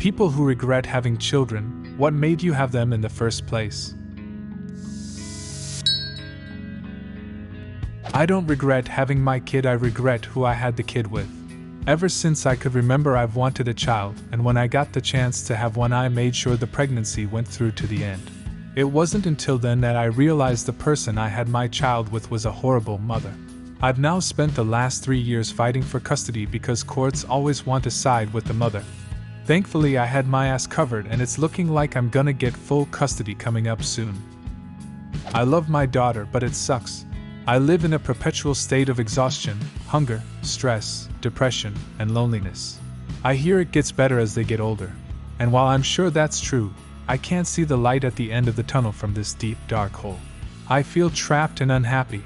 People who regret having children, what made you have them in the first place? I don't regret having my kid, I regret who I had the kid with. Ever since I could remember, I've wanted a child, and when I got the chance to have one, I made sure the pregnancy went through to the end. It wasn't until then that I realized the person I had my child with was a horrible mother. I've now spent the last 3 years fighting for custody because courts always want to side with the mother. Thankfully, I had my ass covered, and it's looking like I'm gonna get full custody coming up soon. I love my daughter, but it sucks. I live in a perpetual state of exhaustion, hunger, stress, depression, and loneliness. I hear it gets better as they get older. And while I'm sure that's true, I can't see the light at the end of the tunnel from this deep, dark hole. I feel trapped and unhappy,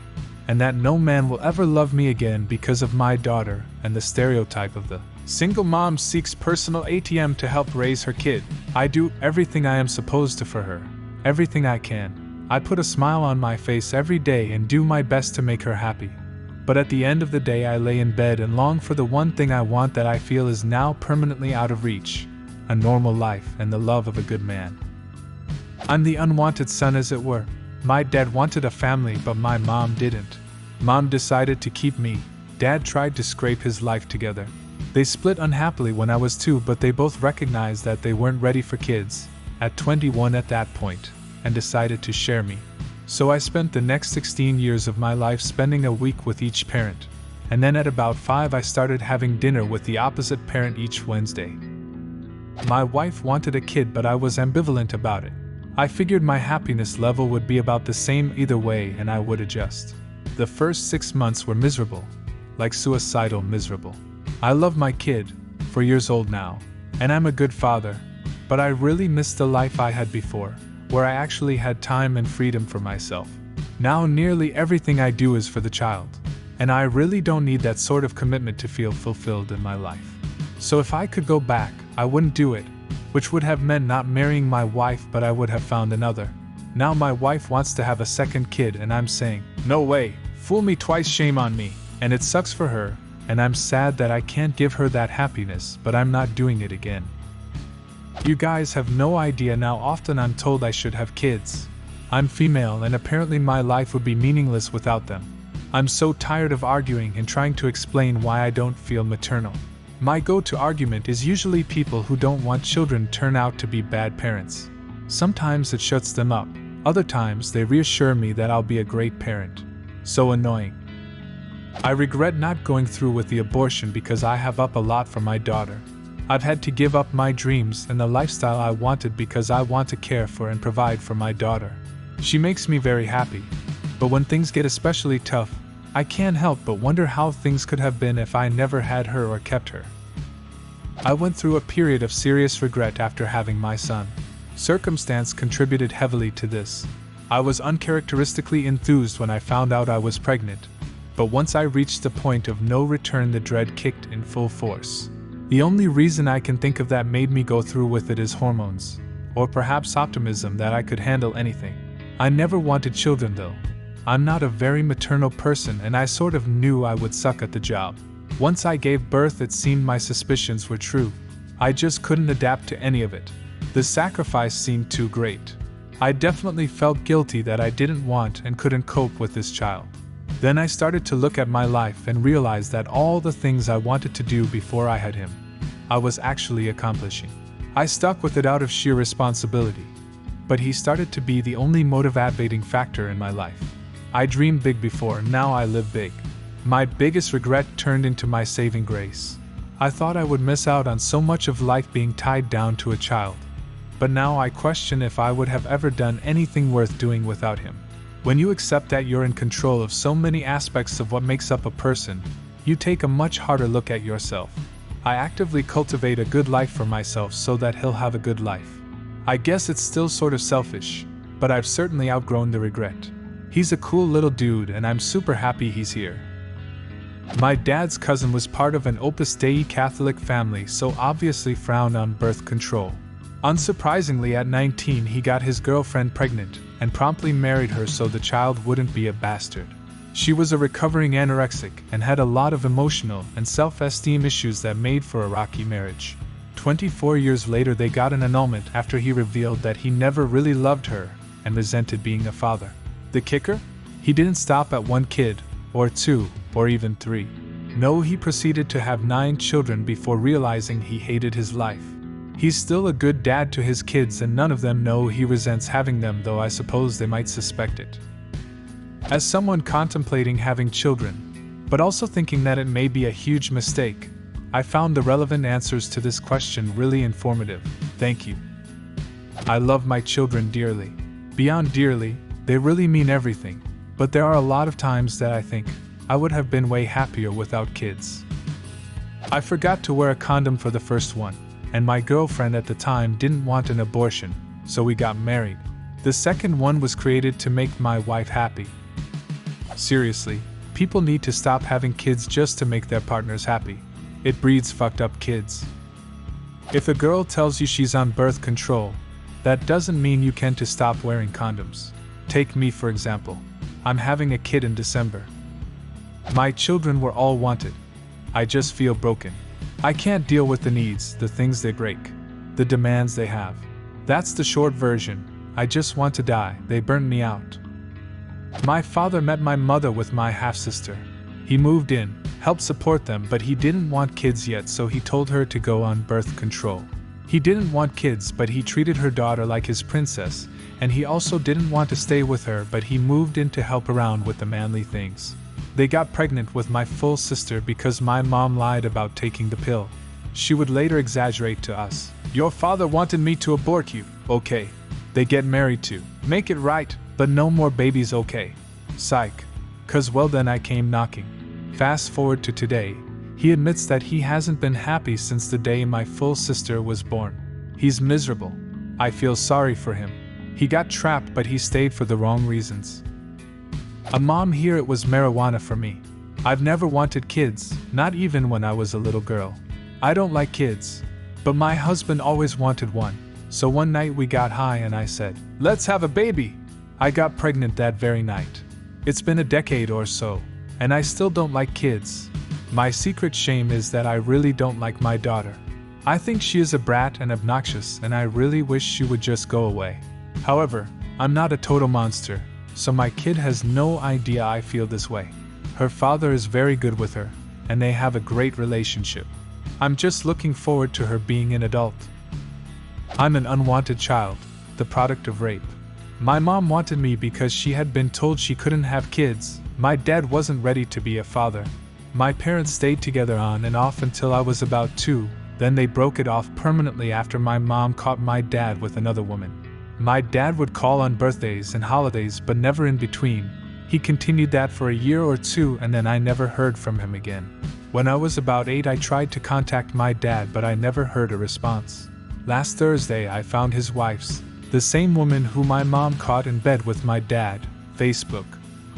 and that no man will ever love me again because of my daughter and the stereotype of the single mom seeks personal ATM to help raise her kid. I do everything I am supposed to for her, everything I can. I put a smile on my face every day and do my best to make her happy. But at the end of the day, I lay in bed and long for the one thing I want that I feel is now permanently out of reach: a normal life and the love of a good man. I'm the unwanted son, as it were. My dad wanted a family, but my mom didn't. Mom decided to keep me. Dad tried to scrape his life together. They split unhappily when I was 2, but they both recognized that they weren't ready for kids, at 21 at that point, and decided to share me. So I spent the next 16 years of my life spending a week with each parent, and then at about 5 I started having dinner with the opposite parent each Wednesday. My wife wanted a kid, but I was ambivalent about it. I figured my happiness level would be about the same either way and I would adjust. The first 6 months were miserable, like suicidal miserable. I love my kid, 4 years old now, and I'm a good father, but I really miss the life I had before, where I actually had time and freedom for myself. Now nearly everything I do is for the child, and I really don't need that sort of commitment to feel fulfilled in my life. So if I could go back, I wouldn't do it, which would have meant not marrying my wife, but I would have found another. Now my wife wants to have a second kid and I'm saying, no way, fool me twice, shame on me, and it sucks for her, and I'm sad that I can't give her that happiness, but I'm not doing it again. You guys have no idea how often I'm told I should have kids. I'm female and apparently my life would be meaningless without them. I'm so tired of arguing and trying to explain why I don't feel maternal. My go-to argument is usually people who don't want children turn out to be bad parents. Sometimes it shuts them up, other times they reassure me that I'll be a great parent. So annoying. I regret not going through with the abortion because I have up a lot for my daughter. I've had to give up my dreams and the lifestyle I wanted because I want to care for and provide for my daughter. She makes me very happy, but when things get especially tough, I can't help but wonder how things could have been if I never had her or kept her. I went through a period of serious regret after having my son. Circumstance contributed heavily to this. I was uncharacteristically enthused when I found out I was pregnant, but once I reached the point of no return, the dread kicked in full force. The only reason I can think of that made me go through with it is hormones, or perhaps optimism that I could handle anything. I never wanted children though. I'm not a very maternal person and I sort of knew I would suck at the job. Once I gave birth, it seemed my suspicions were true. I just couldn't adapt to any of it. The sacrifice seemed too great. I definitely felt guilty that I didn't want and couldn't cope with this child. Then I started to look at my life and realized that all the things I wanted to do before I had him, I was actually accomplishing. I stuck with it out of sheer responsibility. But he started to be the only motivating factor in my life. I dreamed big before, now I live big. My biggest regret turned into my saving grace. I thought I would miss out on so much of life being tied down to a child. But now I question if I would have ever done anything worth doing without him. When you accept that you're in control of so many aspects of what makes up a person, you take a much harder look at yourself. I actively cultivate a good life for myself so that he'll have a good life. I guess it's still sort of selfish, but I've certainly outgrown the regret. He's a cool little dude and I'm super happy he's here. My dad's cousin was part of an Opus Dei Catholic family, so obviously frowned on birth control. Unsurprisingly, at 19 he got his girlfriend pregnant and promptly married her so the child wouldn't be a bastard. She was a recovering anorexic and had a lot of emotional and self-esteem issues that made for a rocky marriage. 24 years later they got an annulment after he revealed that he never really loved her and resented being a father. The kicker? He didn't stop at 1 kid, or 2, or even 3. No, he proceeded to have 9 children before realizing he hated his life. He's still a good dad to his kids and none of them know he resents having them, though I suppose they might suspect it. As someone contemplating having children, but also thinking that it may be a huge mistake, I found the relevant answers to this question really informative. Thank you. I love my children dearly. Beyond dearly, they really mean everything, but there are a lot of times that I think I would have been way happier without kids. I forgot to wear a condom for the first one, and my girlfriend at the time didn't want an abortion, so we got married. The second one was created to make my wife happy. Seriously, people need to stop having kids just to make their partners happy. It breeds fucked up kids. If a girl tells you she's on birth control, that doesn't mean you can to stop wearing condoms. Take me for example. I'm having a kid in December. My children were all wanted. I just feel broken. I can't deal with the needs, the things they break, the demands they have. That's the short version. I just want to die. They burned me out. My father met my mother with my half-sister. He moved in, helped support them, but he didn't want kids yet, so he told her to go on birth control. He didn't want kids, but he treated her daughter like his princess, and he also didn't want to stay with her, but he moved in to help around with the manly things. They got pregnant with my full sister because my mom lied about taking the pill. She would later exaggerate to us. Your father wanted me to abort you. Okay. They get married too. Make it right, but no more babies, okay. Psych. 'Cause well then I came knocking. Fast forward to today. He admits that he hasn't been happy since the day my full sister was born. He's miserable. I feel sorry for him. He got trapped, but he stayed for the wrong reasons. A mom here, it was marijuana for me. I've never wanted kids, not even when I was a little girl. I don't like kids, but my husband always wanted one. So one night we got high and I said, "Let's have a baby." I got pregnant that very night. It's been a decade or so, and I still don't like kids. My secret shame is that I really don't like my daughter. I think she is a brat and obnoxious, and I really wish she would just go away. However, I'm not a total monster, so my kid has no idea I feel this way. Her father is very good with her, and they have a great relationship. I'm just looking forward to her being an adult. I'm an unwanted child, the product of rape. My mom wanted me because she had been told she couldn't have kids. My dad wasn't ready to be a father. My parents stayed together on and off until I was about 2, then they broke it off permanently after my mom caught my dad with another woman. My dad would call on birthdays and holidays, but never in between. He continued that for a year or 2, and then I never heard from him again. When I was about 8, I tried to contact my dad, but I never heard a response. Last Thursday, I found his wife's, the same woman who my mom caught in bed with my dad, Facebook.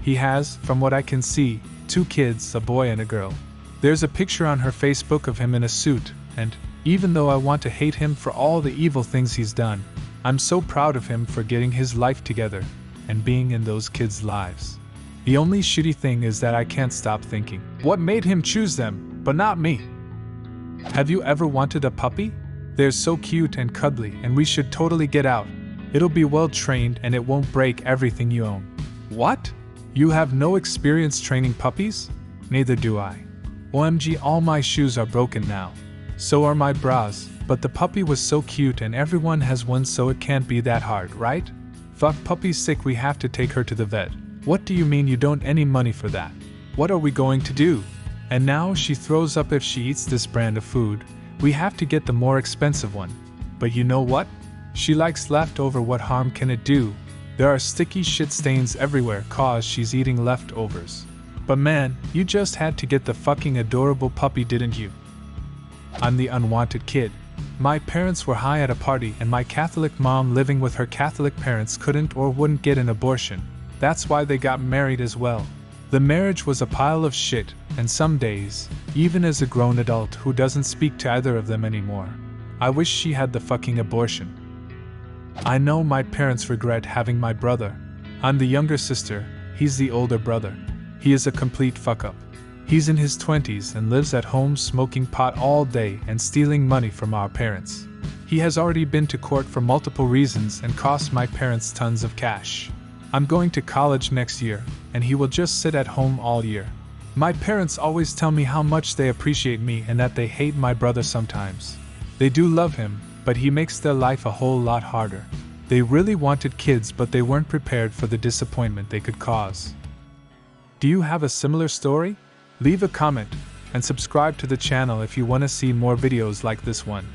He has, from what I can see, 2 kids, a boy and a girl. There's a picture on her Facebook of him in a suit, and even though I want to hate him for all the evil things he's done, I'm so proud of him for getting his life together and being in those kids' lives. The only shitty thing is that I can't stop thinking, what made him choose them, but not me? Have you ever wanted a puppy? They're so cute and cuddly, and we should totally get out. It'll be well trained and it won't break everything you own. What? You have no experience training puppies? Neither do I. OMG, all my shoes are broken now. So are my bras, but the puppy was so cute and everyone has one, so it can't be that hard, right? Fuck, puppy's sick, we have to take her to the vet. What do you mean you don't any money for that? What are we going to do? And now she throws up if she eats this brand of food. We have to get the more expensive one. But you know what? She likes leftover. What harm can it do? There are sticky shit stains everywhere cause she's eating leftovers. But man, you just had to get the fucking adorable puppy, didn't you? I'm the unwanted kid. My parents were high at a party and my Catholic mom living with her Catholic parents couldn't or wouldn't get an abortion. That's why they got married as well. The marriage was a pile of shit, and some days, even as a grown adult who doesn't speak to either of them anymore, I wish she had the fucking abortion. I know my parents regret having my brother. I'm the younger sister, he's the older brother. He is a complete fuck up. He's in his 20s and lives at home smoking pot all day and stealing money from our parents. He has already been to court for multiple reasons and cost my parents tons of cash. I'm going to college next year, and he will just sit at home all year. My parents always tell me how much they appreciate me and that they hate my brother sometimes. They do love him, but he makes their life a whole lot harder. They really wanted kids, but they weren't prepared for the disappointment they could cause. Do you have a similar story? Leave a comment and subscribe to the channel if you want to see more videos like this one.